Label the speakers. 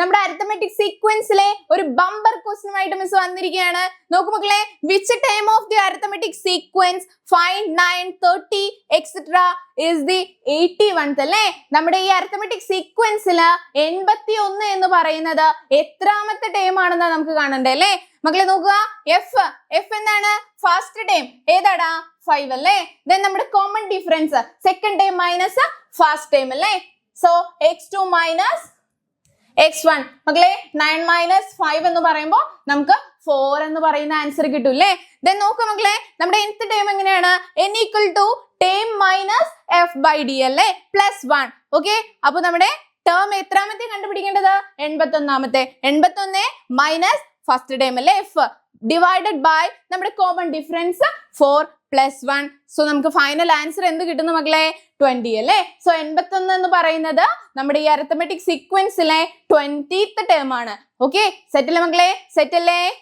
Speaker 1: നമ്മുടെ അരിത്തമെറ്റിക് സീക്വൻസിലെ ഒരു bumper question ആയിട്ട് മിസ് വന്നിരിക്കുകയാണ്. നോക്കൂ മക്കളെ, which time of the arithmetic sequence 5, 9, 30 et cetera is the 81th അല്ലേ? നമ്മുടെ ഈ അരിത്തമെറ്റിക് സീക്വൻസില് 81 എന്ന് പറയുന്നത് എത്രാമത്തെ ടൈം ആണെന്ന് നമുക്ക് കാണണ്ടേ അല്ലേ? മക്കളെ നോക്കുക, എഫ് എന്താണ്? ഫസ്റ്റ് ടൈം ഏതാടാ? 5 അല്ലേ? ദെൻ നമ്മുടെ common difference second time minus first time അല്ലേ? So x2 minus x1. മക്കളെ 9 മൈനസ് 5 എന്ന് പറയുമ്പോൾ നമുക്ക് 4 എന്ന് പറയുന്ന ആൻസർ കിട്ടും അല്ലേ? ദെൻ നോക്കുക മക്കളെ, നമ്മുടെ nth ടൈം എങ്ങനെയാണ്? n equal to term minus f by d അല്ലേ? പ്ലസ് 1. ഓക്കെ, അപ്പൊ നമ്മുടെ ടേം എത്രാമത്തെ കണ്ടുപിടിക്കേണ്ടത്? 81ാമത്തെ. 81 മൈനസ് ഫസ്റ്റ് ടൈം അല്ലേ? f ഡിവൈഡഡ് ബൈ നമ്മുടെ കോമൺ ഡിഫറൻസ് 4 പ്ലസ് 1. സോ നമുക്ക് ഫൈനൽ ആൻസർ എന്ത് കിട്ടുന്നു മക്കളെ? 20 അല്ലേ? സോ 81 എന്ന് പറയുന്നത് നമ്മുടെ ഈ അരിത്തമെറ്റിക് സീക്വൻസിലെ 20th ടേം ആണ്. ഓക്കെ, സെറ്റ് അല്ലേ മക്കളെ? സെറ്റ് അല്ലേ?